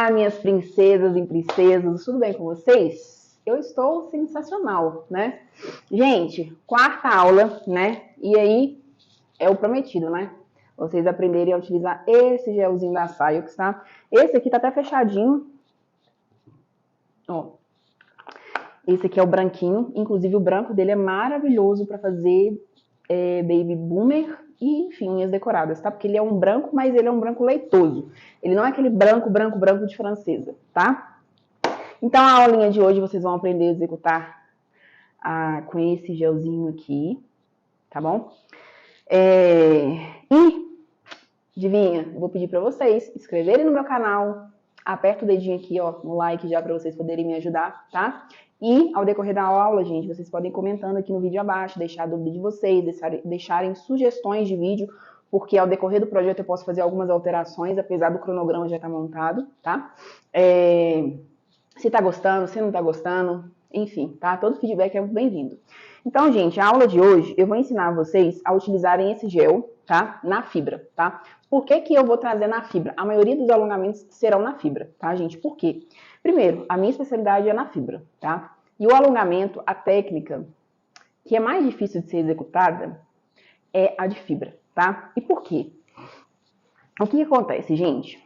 Olá, minhas princesas e princesas, tudo bem com vocês? Eu estou sensacional, né? Gente, quarta aula, né? E aí é o prometido, né? Vocês aprenderem a utilizar esse gelzinho da Saiox, tá? Esse aqui tá até fechadinho. Ó. Esse aqui é o branquinho, inclusive o branco dele é maravilhoso para fazer baby boomer e, enfim, unhas decoradas, tá? Porque ele é um branco, mas ele é um branco leitoso. Ele não é aquele branco de francesa, tá? Então, a aulinha de hoje vocês vão aprender a executar com esse gelzinho aqui, tá bom? E, adivinha, eu vou pedir para vocês se inscreverem no meu canal, aperta o dedinho aqui, ó, no like já para vocês poderem me ajudar, tá? E ao decorrer da aula, gente, vocês podem ir comentando aqui no vídeo abaixo, deixar a dúvida de vocês, deixarem sugestões de vídeo, porque ao decorrer do projeto eu posso fazer algumas alterações, apesar do cronograma já estar montado, tá? Se tá gostando, se não tá gostando, enfim, tá? Todo feedback é bem-vindo. Então, gente, a aula de hoje eu vou ensinar vocês a utilizarem esse gel, tá? Na fibra, tá? Por que que eu vou trazer na fibra? A maioria dos alongamentos serão na fibra, tá, gente? Por quê? Primeiro, a minha especialidade é na fibra, tá? E o alongamento, a técnica que é mais difícil de ser executada é a de fibra, tá? E por quê? O que acontece, gente?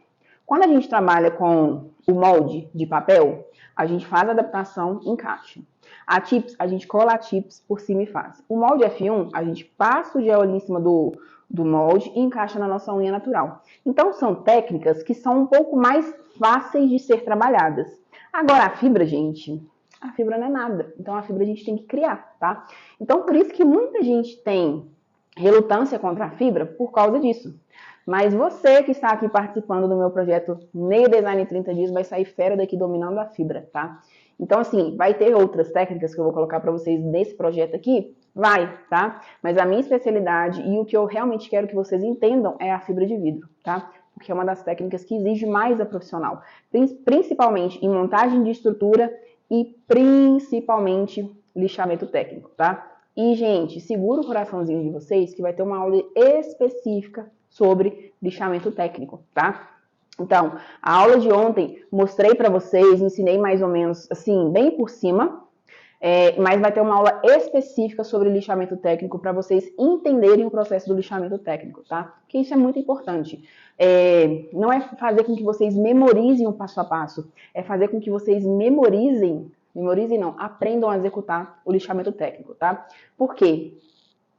Quando a gente trabalha com o molde de papel, a gente faz a adaptação em caixa. A tips, a gente cola a tips por cima e faz. O molde F1, a gente passa o gel ali em cima do molde e encaixa na nossa unha natural. Então, são técnicas que são um pouco mais fáceis de ser trabalhadas. Agora, a fibra, gente, a fibra não é nada. Então, a fibra a gente tem que criar, tá? Então, por isso que muita gente tem relutância contra a fibra por causa disso. Mas você que está aqui participando do meu projeto Nail Design em 30 dias vai sair fera daqui dominando a fibra, tá? Então, assim, vai ter outras técnicas que eu vou colocar para vocês nesse projeto aqui? Vai, tá? Mas a minha especialidade e o que eu realmente quero que vocês entendam é a fibra de vidro, tá? Porque é uma das técnicas que exige mais a profissional. Principalmente em montagem de estrutura e principalmente lixamento técnico, tá? E, gente, segura o coraçãozinho de vocês que vai ter uma aula específica sobre lixamento técnico, tá? Então, a aula de ontem mostrei para vocês, ensinei mais ou menos assim, bem por cima, mas vai ter uma aula específica sobre lixamento técnico para vocês entenderem o processo do lixamento técnico, tá? Porque isso é muito importante. Não é fazer com que vocês memorizem o passo a passo, é fazer com que vocês aprendam a executar o lixamento técnico, tá? Por quê?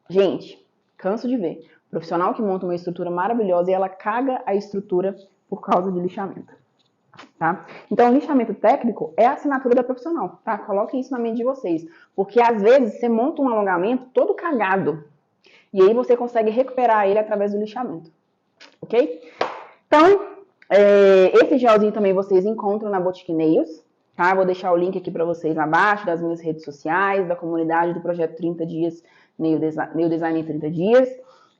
Gente, canso de ver. Profissional que monta uma estrutura maravilhosa e ela caga a estrutura por causa de lixamento, tá? Então, o lixamento técnico é a assinatura da profissional, tá? Coloquem isso na mente de vocês, porque às vezes você monta um alongamento todo cagado e aí você consegue recuperar ele através do lixamento, ok? Então, esse gelzinho também vocês encontram na Boutique Nails, tá? Vou deixar o link aqui para vocês abaixo das minhas redes sociais, da comunidade do projeto 30 dias, Nail Design em 30 dias.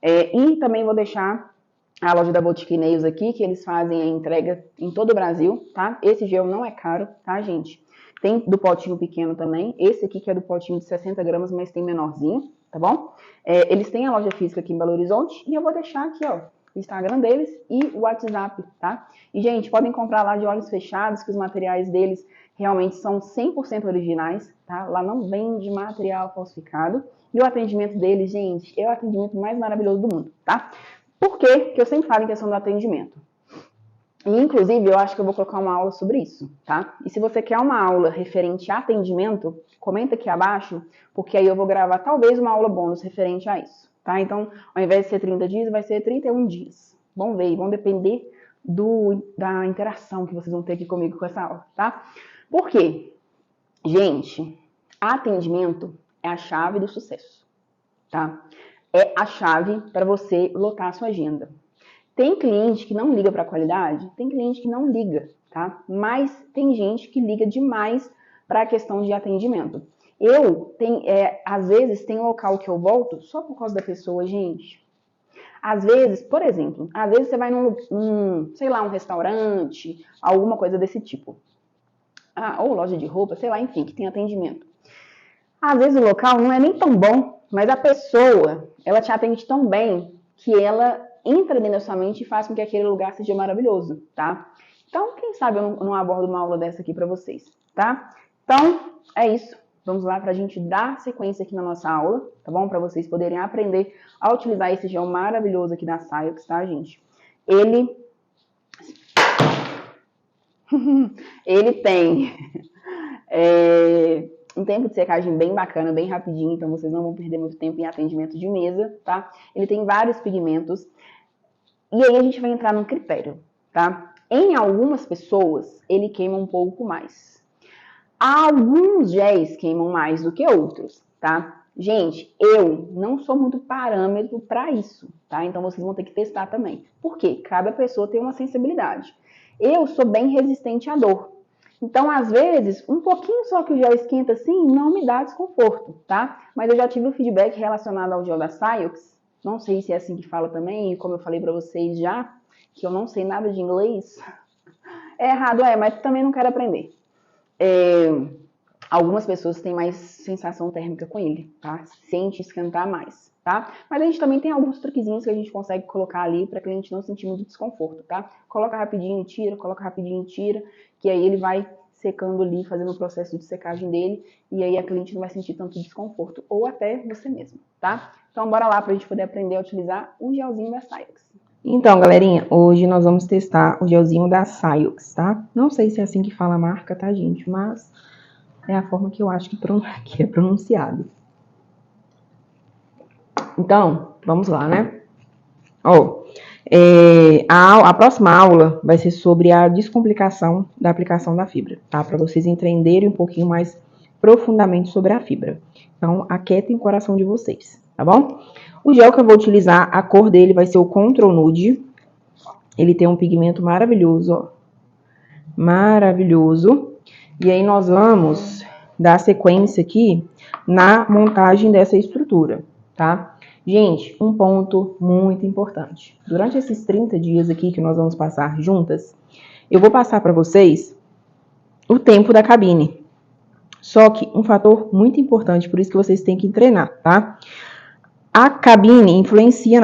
E também vou deixar a loja da Boutique Nails aqui, que eles fazem a entrega em todo o Brasil, tá? Esse gel não é caro, tá, gente? Tem do potinho pequeno também. Esse aqui que é do potinho de 60 gramas, mas tem menorzinho, tá bom? Eles têm a loja física aqui em Belo Horizonte e eu vou deixar aqui, ó, o Instagram deles e o WhatsApp, tá? E, gente, podem comprar lá de olhos fechados, que os materiais deles realmente são 100% originais, tá? Lá não vende material falsificado. E o atendimento deles, gente, é o atendimento mais maravilhoso do mundo, tá? Por quê? Porque eu sempre falo em questão do atendimento. E, inclusive, eu acho que eu vou colocar uma aula sobre isso, tá? E se você quer uma aula referente a atendimento, comenta aqui abaixo, porque aí eu vou gravar talvez uma aula bônus referente a isso, tá? Então, ao invés de ser 30 dias, vai ser 31 dias. Vamos ver, vão depender da interação que vocês vão ter aqui comigo com essa aula, tá? Por quê? Gente, atendimento é a chave do sucesso, tá? É a chave para você lotar a sua agenda. Tem cliente que não liga para a qualidade? Tem cliente que não liga, tá? Mas tem gente que liga demais para a questão de atendimento. Às vezes, tem um local que eu volto só por causa da pessoa, gente. Às vezes, por exemplo, às vezes você vai sei lá, um restaurante, alguma coisa desse tipo. Ou loja de roupa, sei lá, enfim, que tem atendimento. Às vezes o local não é nem tão bom, mas a pessoa, ela te atende tão bem que ela entra dentro da sua mente e faz com que aquele lugar seja maravilhoso, tá? Então, quem sabe eu não abordo uma aula dessa aqui para vocês, tá? Então, é isso. Vamos lá para a gente dar sequência aqui na nossa aula, tá bom? Para vocês poderem aprender a utilizar esse gel maravilhoso aqui da Ciox, tá, gente? Ele tem um tempo de secagem bem bacana, bem rapidinho, então vocês não vão perder muito tempo em atendimento de mesa, tá? Ele tem vários pigmentos. E aí a gente vai entrar num critério, tá? Em algumas pessoas, ele queima um pouco mais. Alguns géis queimam mais do que outros, tá? Gente, eu não sou muito parâmetro para isso, tá? Então vocês vão ter que testar também. Por quê? Cada pessoa tem uma sensibilidade. Eu sou bem resistente à dor. Então, às vezes, um pouquinho só que o gel esquenta assim, não me dá desconforto, tá? Mas eu já tive um feedback relacionado ao gel da Ciox. Não sei se é assim que fala também, e como eu falei para vocês já, que eu não sei nada de inglês. É errado, mas também não quero aprender. Algumas pessoas têm mais sensação térmica com ele, tá? Sente esquentar mais, tá? Mas a gente também tem alguns truquezinhos que a gente consegue colocar ali para que a gente não sentir muito desconforto, tá? Coloca rapidinho e tira, coloca rapidinho e tira, que aí ele vai secando ali, fazendo o processo de secagem dele, e aí a cliente não vai sentir tanto desconforto, ou até você mesmo, tá? Então bora lá pra gente poder aprender a utilizar o gelzinho da Ciox. Então, galerinha, hoje nós vamos testar o gelzinho da Ciox, tá? Não sei se é assim que fala a marca, tá, gente? Mas é a forma que eu acho que é pronunciado. Então, vamos lá, né? A próxima aula vai ser sobre a descomplicação da aplicação da fibra, tá? Para vocês entenderem um pouquinho mais profundamente sobre a fibra. Então, aquietem o coração de vocês, tá bom? O gel que eu vou utilizar, a cor dele vai ser o Control Nude. Ele tem um pigmento maravilhoso, ó. Maravilhoso. E aí nós vamos dar sequência aqui na montagem dessa estrutura, tá? Gente, um ponto muito importante. Durante esses 30 dias aqui que nós vamos passar juntas, eu vou passar para vocês o tempo da cabine. Só que um fator muito importante, por isso que vocês têm que treinar, tá? A cabine influencia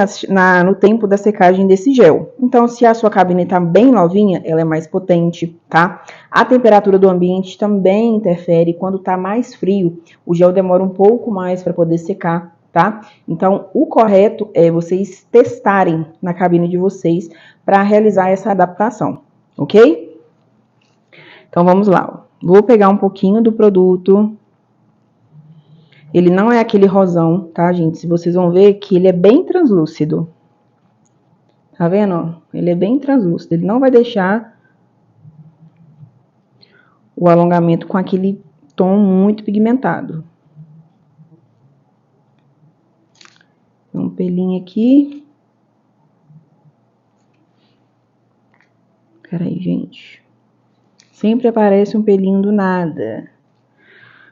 no tempo da secagem desse gel. Então, se a sua cabine está bem novinha, ela é mais potente, tá? A temperatura do ambiente também interfere. Quando está mais frio, o gel demora um pouco mais para poder secar, tá? Então, o correto é vocês testarem na cabine de vocês para realizar essa adaptação, ok? Então, vamos lá. Vou pegar um pouquinho do produto. Ele não é aquele rosão, tá, gente? Se vocês vão ver que ele é bem translúcido. Tá vendo? Ele é bem translúcido. Ele não vai deixar o alongamento com aquele tom muito pigmentado. Um pelinho aqui. Peraí, gente. Sempre aparece um pelinho do nada.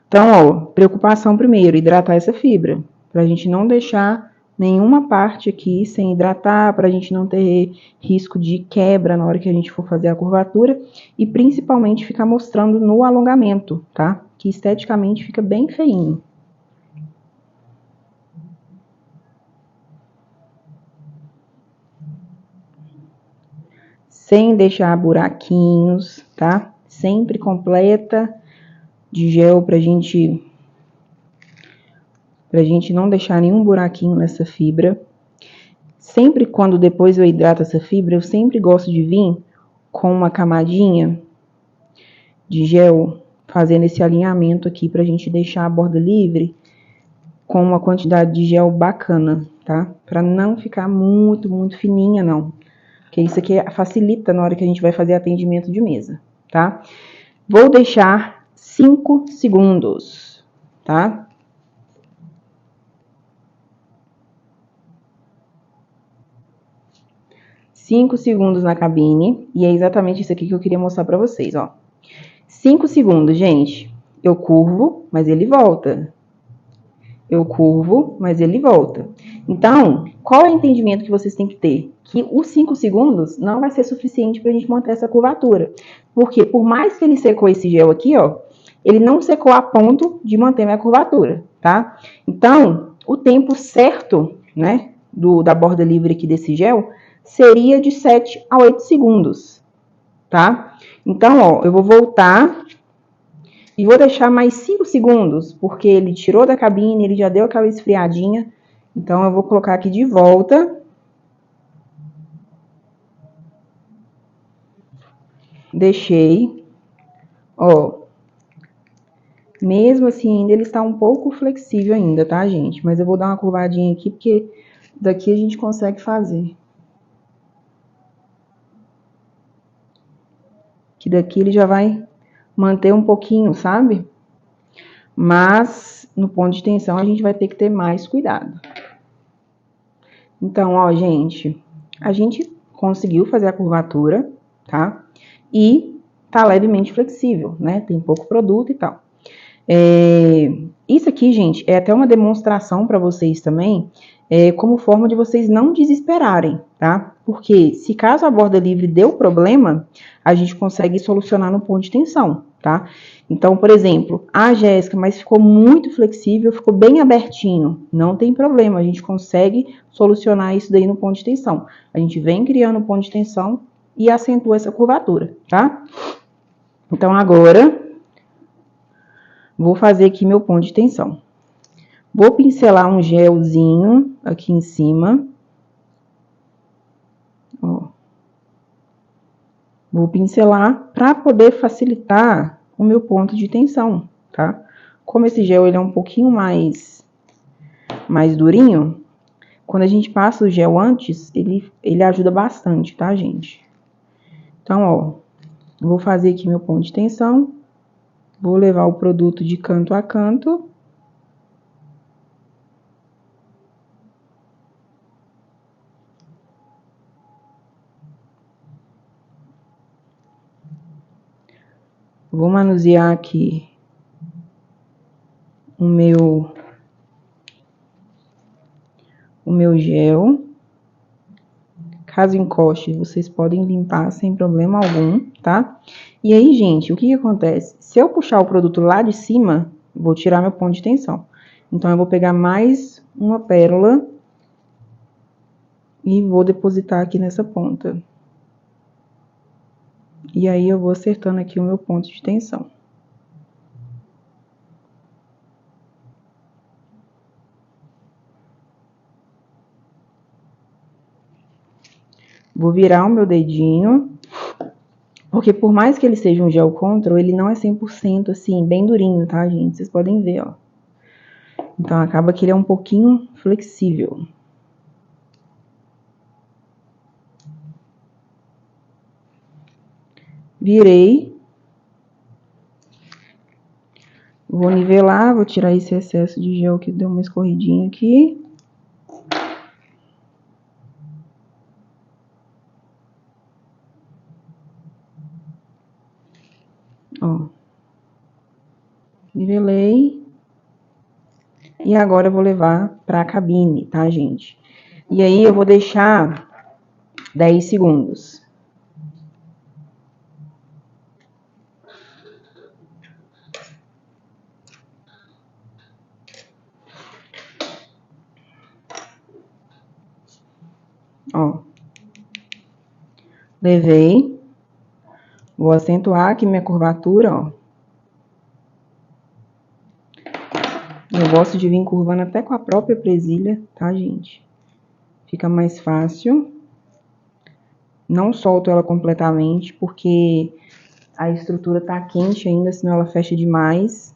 Então, ó, preocupação primeiro, hidratar essa fibra. Pra gente não deixar nenhuma parte aqui sem hidratar, pra gente não ter risco de quebra na hora que a gente for fazer a curvatura. E principalmente ficar mostrando no alongamento, tá? Que esteticamente fica bem feinho. Sem deixar buraquinhos, tá? Sempre completa de gel pra gente não deixar nenhum buraquinho nessa fibra. Sempre quando depois eu hidrato essa fibra, eu sempre gosto de vir com uma camadinha de gel, fazendo esse alinhamento aqui pra gente deixar a borda livre com uma quantidade de gel bacana, tá? Pra não ficar muito, muito fininha, não. Porque isso aqui facilita na hora que a gente vai fazer atendimento de mesa, tá? Vou deixar 5 segundos, tá? Cinco segundos na cabine, e é exatamente isso aqui que eu queria mostrar pra vocês, ó. 5 segundos, gente. Eu curvo, mas ele volta. Eu curvo, mas ele volta. Então, qual é o entendimento que vocês têm que ter? Que os 5 segundos não vai ser suficiente pra gente manter essa curvatura. Porque por mais que ele secou esse gel aqui, ó, ele não secou a ponto de manter minha curvatura, tá? Então, o tempo certo, né, da borda livre aqui desse gel seria de 7 a 8 segundos, tá? Então, ó, eu vou voltar e vou deixar mais 5 segundos, porque ele tirou da cabine, ele já deu aquela esfriadinha. Então, eu vou colocar aqui de volta. Deixei, ó. Mesmo assim, ainda ele está um pouco flexível ainda, tá, gente? Mas eu vou dar uma curvadinha aqui, porque daqui a gente consegue fazer. Que daqui ele já vai manter um pouquinho, sabe? Mas no ponto de tensão a gente vai ter que ter mais cuidado. Então, ó, gente, a gente conseguiu fazer a curvatura, tá? E tá levemente flexível, né? Tem pouco produto e tal. Isso aqui, gente, é até uma demonstração para vocês também, como forma de vocês não desesperarem, tá? Porque se caso a borda livre deu problema, a gente consegue solucionar no ponto de tensão, tá? Então, por exemplo, Jéssica, mas ficou muito flexível, ficou bem abertinho. Não tem problema, a gente consegue solucionar isso daí no ponto de tensão. A gente vem criando o ponto de tensão e acentua essa curvatura, tá? Então, agora vou fazer aqui meu ponto de tensão. Vou pincelar um gelzinho aqui em cima. Ó. Vou pincelar para poder facilitar o meu ponto de tensão, tá? Como esse gel ele é um pouquinho mais durinho, quando a gente passa o gel antes, ele ajuda bastante, tá, gente? Então, ó, vou fazer aqui meu ponto de tensão. Vou levar o produto de canto a canto. Vou manusear aqui o meu gel. Caso encoste, vocês podem limpar sem problema algum, tá? E aí, gente, o que acontece? Se eu puxar o produto lá de cima, vou tirar meu ponto de tensão. Então, eu vou pegar mais uma pérola e vou depositar aqui nessa ponta. E aí, eu vou acertando aqui o meu ponto de tensão. Vou virar o meu dedinho, porque por mais que ele seja um gel control, ele não é 100% assim, bem durinho, tá, gente? Vocês podem ver, ó. Então, acaba que ele é um pouquinho flexível. Virei. Vou nivelar, vou tirar esse excesso de gel que deu uma escorridinha aqui. Ó. Nivelei. E agora eu vou levar pra cabine, tá, gente? E aí eu vou deixar 10 segundos. Ó. Levei. Vou acentuar aqui minha curvatura, ó. Eu gosto de vir curvando até com a própria presilha, tá, gente? Fica mais fácil. Não solto ela completamente, porque a estrutura tá quente ainda, senão ela fecha demais.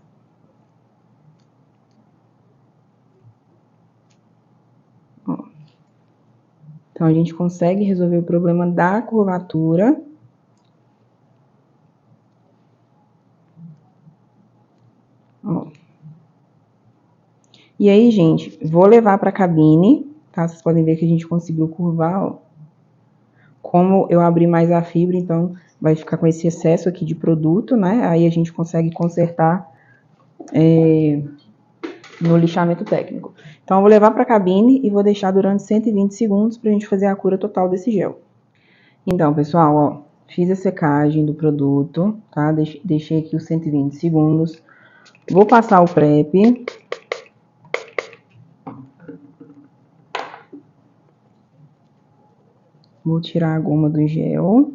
Ó. Então, a gente consegue resolver o problema da curvatura. Ó. E aí, gente, vou levar para a cabine, tá? Vocês podem ver que a gente conseguiu curvar, ó. Como eu abri mais a fibra, então vai ficar com esse excesso aqui de produto, né? Aí a gente consegue consertar no lixamento técnico. Então, eu vou levar para a cabine e vou deixar durante 120 segundos para a gente fazer a cura total desse gel. Então, pessoal, ó, fiz a secagem do produto, tá? Deixei aqui os 120 segundos. Vou passar o PrEP. Vou tirar a goma do gel.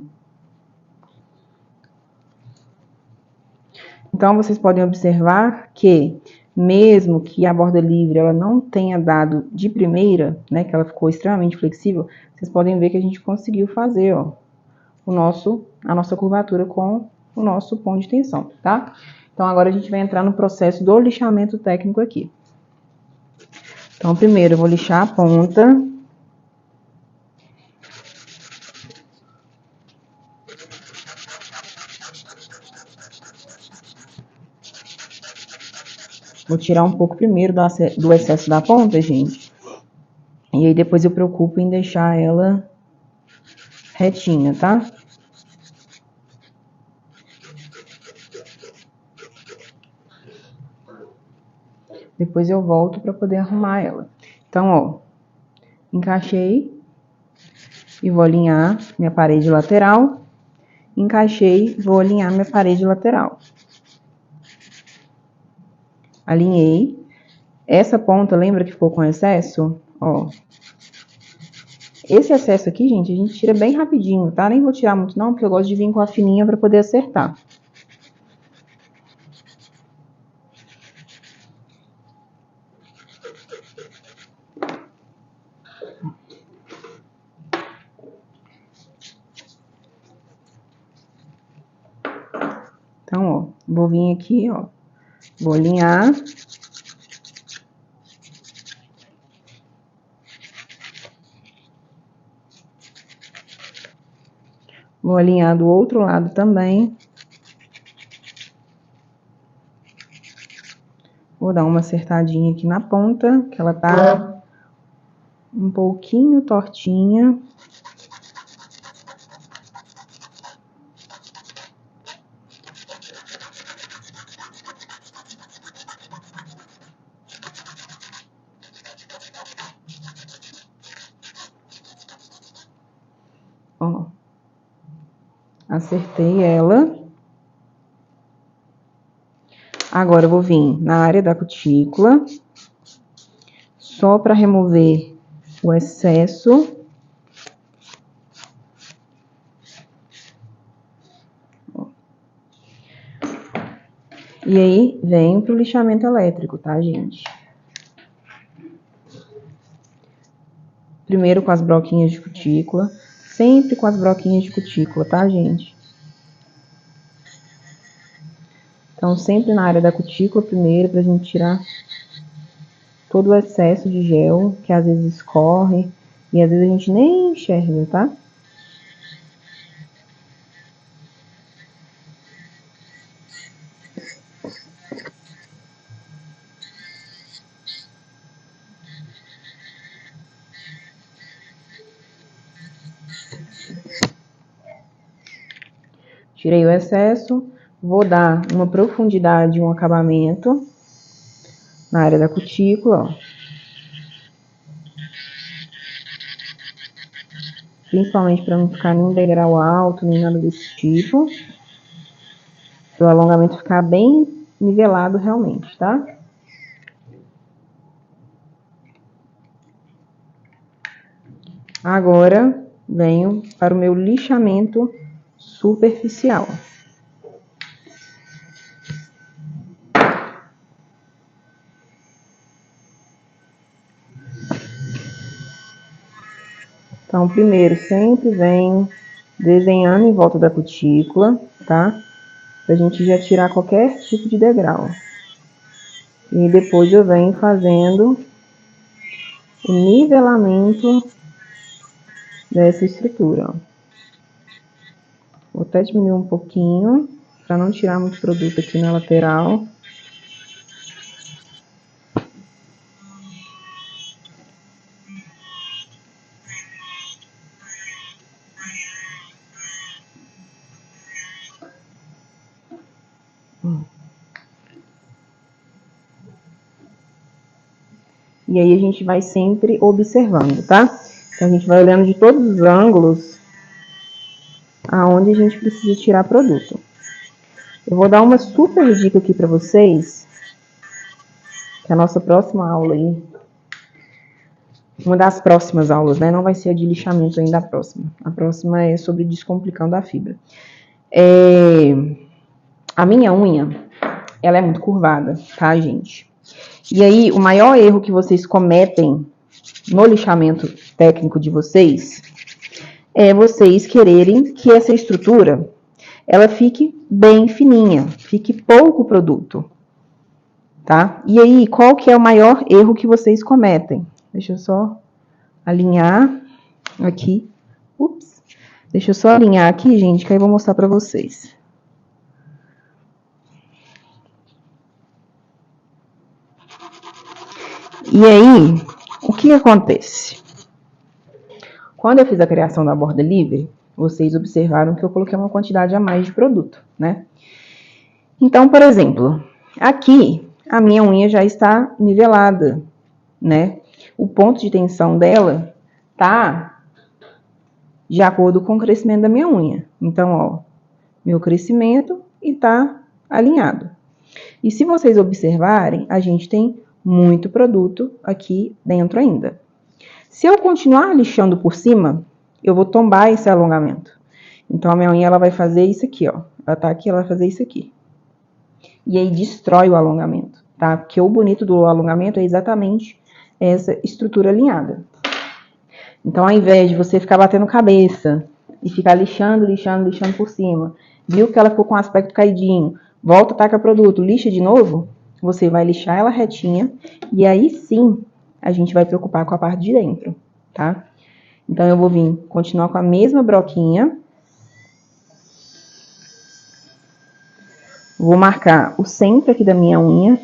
Então, vocês podem observar que, mesmo que a borda livre ela não tenha dado de primeira, né, que ela ficou extremamente flexível, vocês podem ver que a gente conseguiu fazer, ó, a nossa curvatura com o nosso ponto de tensão, tá? Então, agora a gente vai entrar no processo do lixamento técnico aqui. Então, primeiro eu vou lixar a ponta. Vou tirar um pouco primeiro do excesso da ponta, gente. E aí depois eu preocupo em deixar ela retinha, tá? Depois eu volto para poder arrumar ela. Então, ó, encaixei e vou alinhar minha parede lateral. Encaixei, vou alinhar minha parede lateral. Alinhei. Essa ponta, lembra que ficou com excesso? Ó. Esse excesso aqui, gente, a gente tira bem rapidinho, tá? Nem vou tirar muito não, porque eu gosto de vir com a fininha para poder acertar. Então, ó, vou vir aqui, ó, vou alinhar. Vou alinhar do outro lado também. Vou dar uma acertadinha aqui na ponta, que ela tá um pouquinho tortinha. Ó, acertei ela. Agora eu vou vir na área da cutícula, só para remover o excesso. E aí, venho pro lixamento elétrico, tá, gente? Primeiro com as broquinhas de cutícula, sempre com as broquinhas de cutícula, tá, gente? Então, sempre na área da cutícula primeiro, pra gente tirar todo o excesso de gel, que às vezes escorre, e às vezes a gente nem enxerga, tá? Tirei o excesso, vou dar uma profundidade, um acabamento na área da cutícula, ó. Principalmente para não ficar nenhum degrau alto, nem nada desse tipo. Para o alongamento ficar bem nivelado realmente, tá? Agora, venho para o meu lixamento superficial. Então, primeiro, sempre venho desenhando em volta da cutícula, tá? Pra gente já tirar qualquer tipo de degrau. E depois eu venho fazendo o nivelamento dessa estrutura, ó. Vou até diminuir um pouquinho, para não tirar muito produto aqui na lateral. E aí a gente vai sempre observando, tá? Então a gente vai olhando de todos os ângulos aonde a gente precisa tirar produto. Eu vou dar uma super dica aqui para vocês, que é a nossa próxima aula aí, uma das próximas aulas, né? Não vai ser a de lixamento ainda a próxima. A próxima é sobre descomplicando a fibra. A minha unha, ela é muito curvada, tá, gente? E aí, o maior erro que vocês cometem no lixamento técnico de vocês é vocês quererem que essa estrutura ela fique bem fininha, fique pouco produto, tá? E aí, qual que é o maior erro que vocês cometem? Deixa eu só alinhar aqui. Ups. Deixa eu só alinhar aqui, gente, que aí eu vou mostrar pra vocês. E aí, o que acontece? Quando eu fiz a criação da borda livre, vocês observaram que eu coloquei uma quantidade a mais de produto, né? Então, por exemplo, aqui a minha unha já está nivelada, né? O ponto de tensão dela tá de acordo com o crescimento da minha unha. Então, ó, meu crescimento e tá alinhado. E se vocês observarem, a gente tem muito produto aqui dentro ainda. Se eu continuar lixando por cima, eu vou tombar esse alongamento. Então, a minha unha ela vai fazer isso aqui, ó. Ela tá aqui, ela vai fazer isso aqui. E aí destrói o alongamento, tá? Porque o bonito do alongamento é exatamente essa estrutura alinhada. Então, ao invés de você ficar batendo cabeça e ficar lixando por cima, viu que ela ficou com aspecto caidinho, volta, taca produto, lixa de novo, você vai lixar ela retinha e aí sim a gente vai preocupar com a parte de dentro, tá? Então, eu vou vir continuar com a mesma broquinha. Vou marcar o centro aqui da minha unha,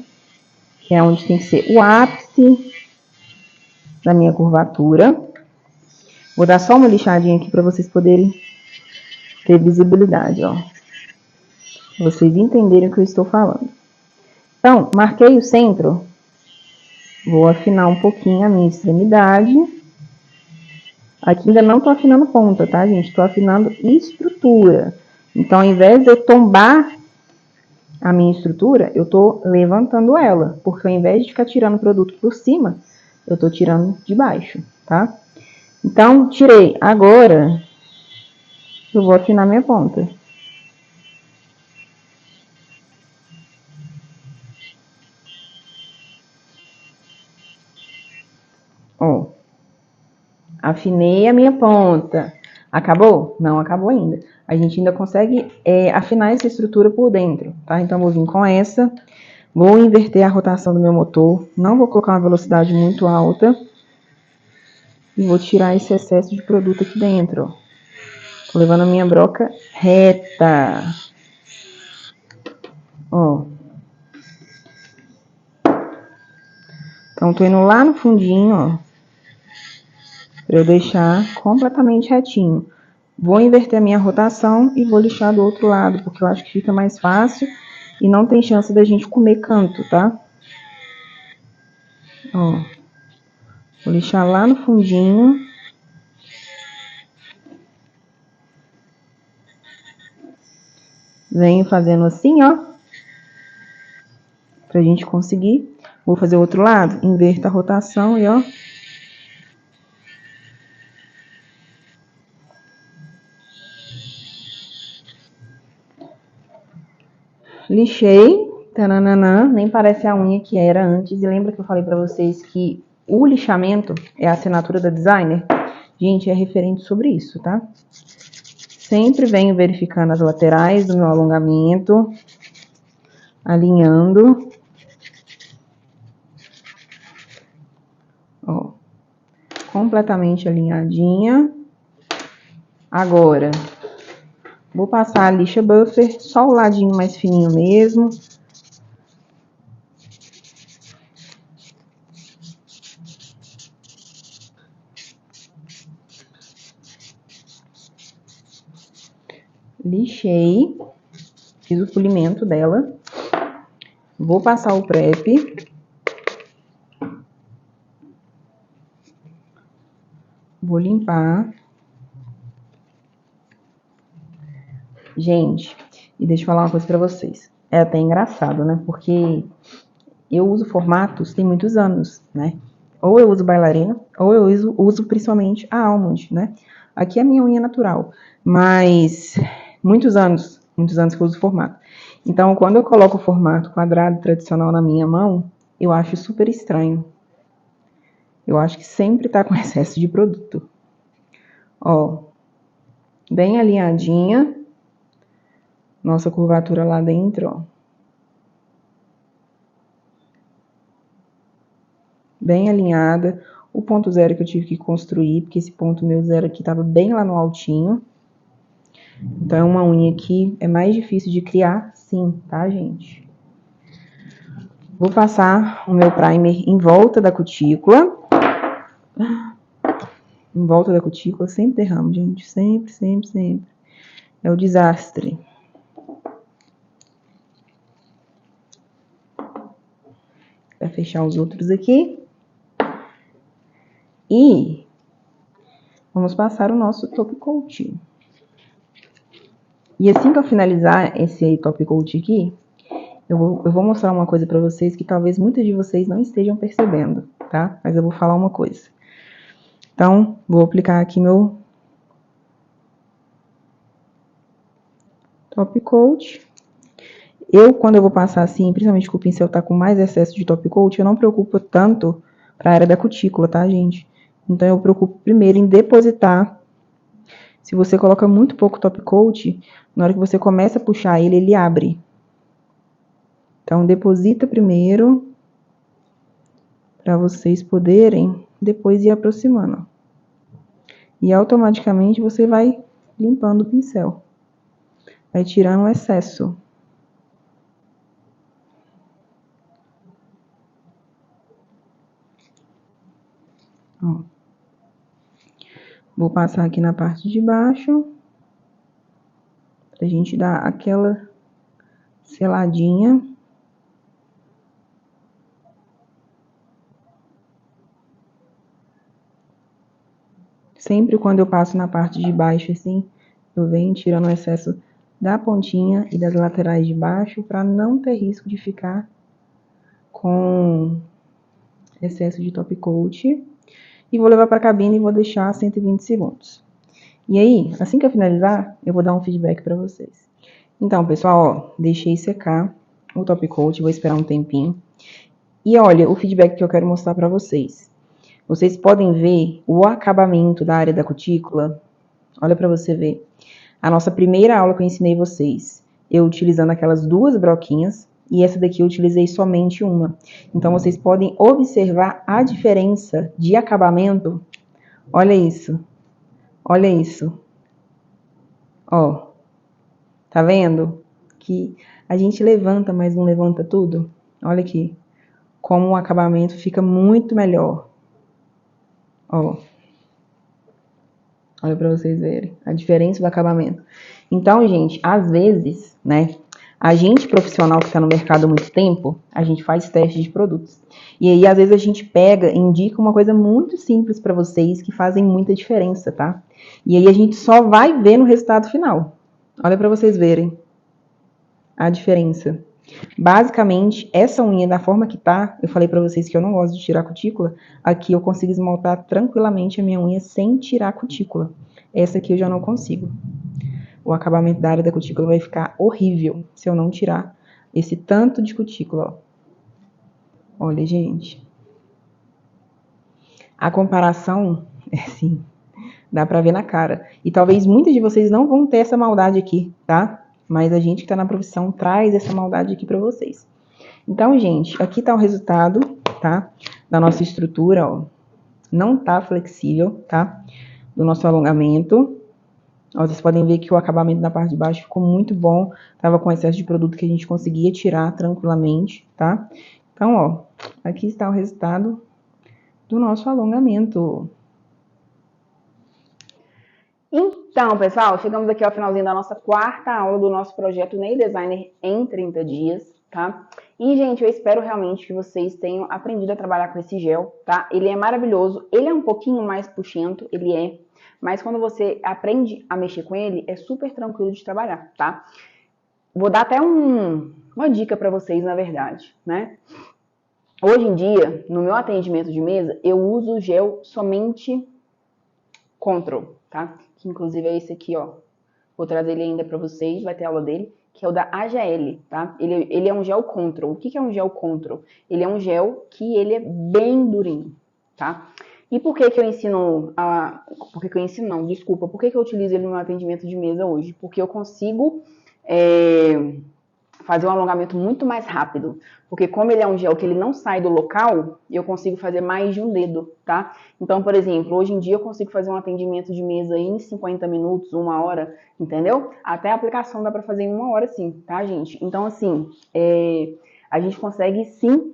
que é onde tem que ser o ápice da minha curvatura. Vou dar só uma lixadinha aqui para vocês poderem ter visibilidade, ó. Pra vocês entenderem o que eu estou falando. Então, marquei o centro. Vou afinar um pouquinho a minha extremidade. Aqui ainda não tô afinando ponta, tá, gente? Tô afinando estrutura. Então, ao invés de eu tombar a minha estrutura, eu tô levantando ela. Porque ao invés de ficar tirando o produto por cima, eu tô tirando de baixo, tá? Então, tirei. Agora, eu vou afinar minha ponta. Ó. Afinei a minha ponta. Acabou? Não acabou ainda. A gente ainda consegue afinar essa estrutura por dentro, tá? Então, vou vir com essa. Vou inverter a rotação do meu motor. Não vou colocar uma velocidade muito alta. E vou tirar esse excesso de produto aqui dentro, ó. Tô levando a minha broca reta. Ó. Então, tô indo lá no fundinho, ó. Pra eu deixar completamente retinho. Vou inverter a minha rotação e vou lixar do outro lado, porque eu acho que fica mais fácil e não tem chance da gente comer canto, tá? Ó. Vou lixar lá no fundinho. Venho fazendo assim, ó. Pra gente conseguir. Vou fazer o outro lado. Inverto a rotação e, ó. Lixei. Tananana. Nem parece a unha que era antes. E lembra que eu falei pra vocês que o lixamento é a assinatura da designer? Gente, é referente sobre isso, tá? Sempre venho verificando as laterais do meu alongamento. Alinhando. Ó. Completamente alinhadinha. Agora, vou passar a lixa buffer, só o ladinho mais fininho mesmo. Lixei, fiz o polimento dela. Vou passar o prep. Vou limpar. Gente, e deixa eu falar uma coisa pra vocês. É até engraçado, né? Porque eu uso formatos tem muitos anos, né? Ou eu uso bailarina, ou eu uso principalmente a almond, né? Aqui é a minha unha natural, mas muitos anos que eu uso formato. Então, quando eu coloco o formato quadrado tradicional na minha mão, eu acho super estranho. Eu acho que sempre tá com excesso de produto. Ó, bem alinhadinha. Nossa curvatura lá dentro, ó. Bem alinhada. O ponto zero que eu tive que construir, porque esse ponto meu zero aqui tava bem lá no altinho. Então, uma unha aqui é mais difícil de criar, sim, tá, gente? Vou passar o meu primer em volta da cutícula. Em volta da cutícula, sempre derramo, gente. Sempre, sempre, sempre. É o desastre. Vai fechar os outros aqui. E vamos passar o nosso top coat. E assim que eu finalizar esse top coat aqui, eu vou mostrar uma coisa pra vocês que talvez muitos de vocês não estejam percebendo, tá? Mas eu vou falar uma coisa. Então, vou aplicar aqui meu top coat. Quando eu vou passar assim, principalmente que o pincel tá com mais excesso de top coat, eu não preocupo tanto pra área da cutícula, tá, gente? Então, eu preocupo primeiro em depositar. Se você coloca muito pouco top coat, na hora que você começa a puxar ele, ele abre. Então, deposita primeiro, para vocês poderem depois ir aproximando. E automaticamente você vai limpando o pincel. Vai tirando o excesso. Ó. Vou passar aqui na parte de baixo, pra gente dar aquela seladinha. Sempre quando eu passo na parte de baixo assim, eu venho tirando o excesso da pontinha e das laterais de baixo, para não ter risco de ficar com excesso de top coat. E vou levar para a cabine e vou deixar 120 segundos. E aí, assim que eu finalizar, eu vou dar um feedback para vocês. Então, pessoal, ó, deixei secar o top coat, vou esperar um tempinho. E olha, o feedback que eu quero mostrar para vocês. Vocês podem ver o acabamento da área da cutícula. Olha para você ver. A nossa primeira aula que eu ensinei vocês, eu utilizando aquelas duas broquinhas, e essa daqui eu utilizei somente uma. Então, vocês podem observar a diferença de acabamento. Olha isso. Olha isso. Ó. Tá vendo? Que a gente levanta, mas não levanta tudo. Olha aqui. Como o acabamento fica muito melhor. Ó. Olha pra vocês verem a diferença do acabamento. Então, gente, às vezes, né, a gente profissional que tá no mercado há muito tempo, a gente faz teste de produtos. E aí, às vezes, a gente pega e indica uma coisa muito simples pra vocês que fazem muita diferença, tá? E aí, a gente só vai ver no resultado final. Olha pra vocês verem a diferença. Basicamente, essa unha da forma que tá, eu falei pra vocês que eu não gosto de tirar a cutícula, aqui eu consigo esmaltar tranquilamente a minha unha sem tirar a cutícula. Essa aqui eu já não consigo. O acabamento da área da cutícula vai ficar horrível se eu não tirar esse tanto de cutícula, ó. Olha, gente. A comparação, é assim, dá pra ver na cara. E talvez muitos de vocês não vão ter essa maldade aqui, tá? Mas a gente que tá na profissão traz essa maldade aqui pra vocês. Então, gente, aqui tá o resultado, tá? Da nossa estrutura, ó. Não tá flexível, tá? Do nosso alongamento. Ó, vocês podem ver que o acabamento da parte de baixo ficou muito bom. Tava com excesso de produto que a gente conseguia tirar tranquilamente, tá? Então, ó, aqui está o resultado do nosso alongamento. Então, pessoal, chegamos aqui ao finalzinho da nossa quarta aula do nosso projeto Nail Designer em 30 dias, tá? E, gente, eu espero realmente que vocês tenham aprendido a trabalhar com esse gel, tá? Ele é maravilhoso, ele é um pouquinho mais puxento, ele é, mas quando você aprende a mexer com ele, é super tranquilo de trabalhar, tá? Vou dar até uma dica pra vocês, na verdade, né? Hoje em dia, no meu atendimento de mesa, eu uso o gel somente Control, tá? Que inclusive é esse aqui, ó. Vou trazer ele ainda pra vocês, vai ter aula dele, que é o da AGL, tá? Ele é um gel control. O que é um gel control? Ele é um gel que ele é bem durinho, tá? E por que que eu ensino Por que que eu ensino não, desculpa. Por que que eu utilizo ele no meu atendimento de mesa hoje? Porque eu consigo fazer um alongamento muito mais rápido. Porque como ele é um gel que ele não sai do local, eu consigo fazer mais de um dedo, tá? Então, por exemplo, hoje em dia eu consigo fazer um atendimento de mesa aí em 50 minutos, 1 hora, entendeu? Até a aplicação dá pra fazer em 1 hora sim, tá, gente? Então, assim, a gente consegue sim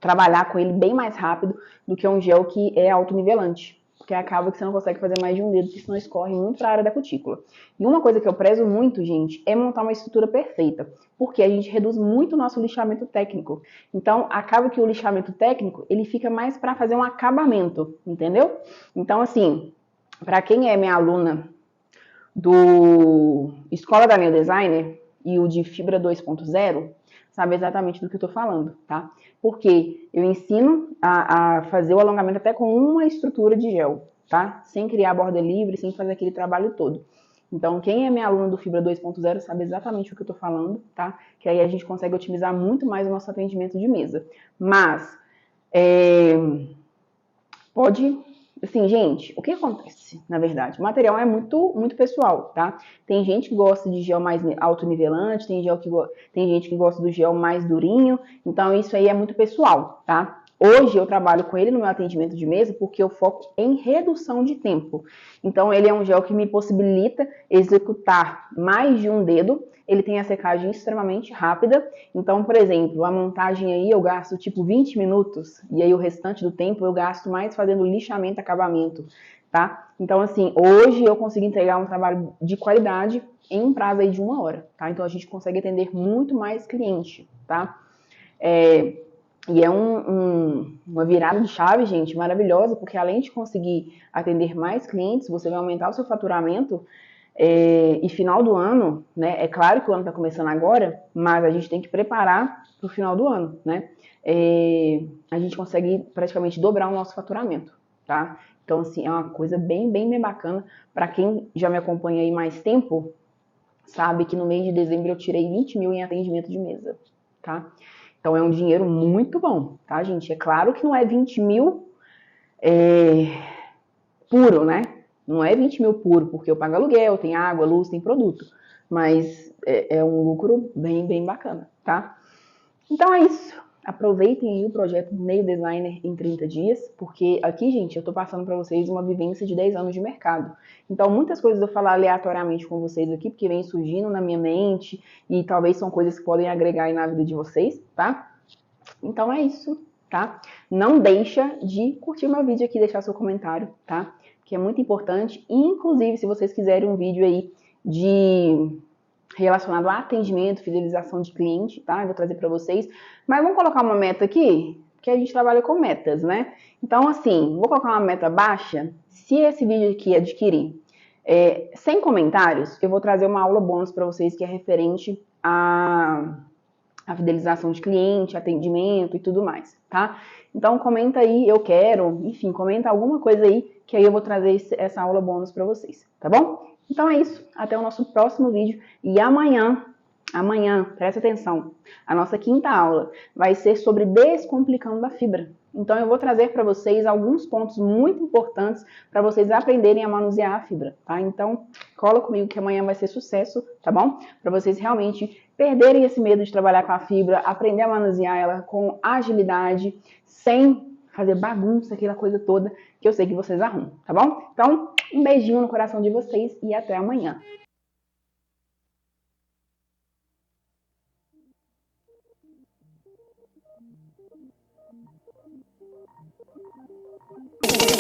trabalhar com ele bem mais rápido do que um gel que é autonivelante. Porque acaba que você não consegue fazer mais de um dedo, porque senão escorre muito para a área da cutícula. E uma coisa que eu prezo muito, gente, é montar uma estrutura perfeita. Porque a gente reduz muito o nosso lixamento técnico. Então, acaba que o lixamento técnico, ele fica mais para fazer um acabamento, entendeu? Então, assim, para quem é minha aluna do Escola da Nail Designer e o de Fibra 2.0, sabe exatamente do que eu tô falando, tá? Porque eu ensino a fazer o alongamento até com uma estrutura de gel, tá? Sem criar borda livre, sem fazer aquele trabalho todo. Então, quem é minha aluna do Fibra 2.0 sabe exatamente o que eu tô falando, tá? Que aí a gente consegue otimizar muito mais o nosso atendimento de mesa. Mas, pode... Assim, gente, o que acontece, na verdade? O material é muito, muito pessoal, tá? Tem gente que gosta de gel mais autonivelante, tem gente que gosta do gel mais durinho, então isso aí é muito pessoal, tá? Hoje eu trabalho com ele no meu atendimento de mesa porque eu foco em redução de tempo. Então ele é um gel que me possibilita executar mais de um dedo. Ele tem a secagem extremamente rápida. Então, por exemplo, a montagem aí eu gasto tipo 20 minutos e aí o restante do tempo eu gasto mais fazendo lixamento, acabamento, tá? Então, assim, hoje eu consigo entregar um trabalho de qualidade em um prazo aí de 1 hora, tá? Então a gente consegue atender muito mais cliente, tá? E é uma virada de chave, gente, maravilhosa, porque além de conseguir atender mais clientes, você vai aumentar o seu faturamento. E final do ano, né? É claro que o ano está começando agora, mas a gente tem que preparar para o final do ano, né? A gente consegue praticamente dobrar o nosso faturamento, tá? Então, assim, é uma coisa bem, bem, bem bacana. Para quem já me acompanha aí mais tempo, sabe que no mês de dezembro eu tirei 20 mil em atendimento de mesa, tá? Então é um dinheiro muito bom, tá, gente? É claro que não é 20 mil puro, né? Não é 20 mil puro, porque eu pago aluguel, tem água, luz, tem produto. Mas é um lucro bem, bem bacana, tá? Então é isso. Aproveitem aí o projeto Nail Designer em 30 dias, porque aqui, gente, eu tô passando para vocês uma vivência de 10 anos de mercado. Então, muitas coisas eu falar aleatoriamente com vocês aqui, porque vem surgindo na minha mente e talvez são coisas que podem agregar aí na vida de vocês, tá? Então é isso, tá? Não deixa de curtir meu vídeo aqui, deixar seu comentário, tá? Que é muito importante. Inclusive, se vocês quiserem um vídeo aí relacionado a atendimento, fidelização de cliente, tá? Eu vou trazer para vocês. Mas vamos colocar uma meta aqui, que a gente trabalha com metas, né? Então, assim, vou colocar uma meta baixa. Se esse vídeo aqui adquirir 100 comentários, eu vou trazer uma aula bônus para vocês que é referente a fidelização de cliente, atendimento e tudo mais, tá? Então comenta aí, eu quero, enfim, comenta alguma coisa aí, que aí eu vou trazer essa aula bônus para vocês, tá bom? Então é isso, até o nosso próximo vídeo e amanhã, presta atenção, a nossa quinta aula vai ser sobre descomplicando a fibra. Então eu vou trazer para vocês alguns pontos muito importantes para vocês aprenderem a manusear a fibra, tá? Então cola comigo que amanhã vai ser sucesso, tá bom? Para vocês realmente perderem esse medo de trabalhar com a fibra, aprender a manusear ela com agilidade, sem fazer bagunça, aquela coisa toda que eu sei que vocês arrumam, tá bom? Então, um beijinho no coração de vocês e até amanhã.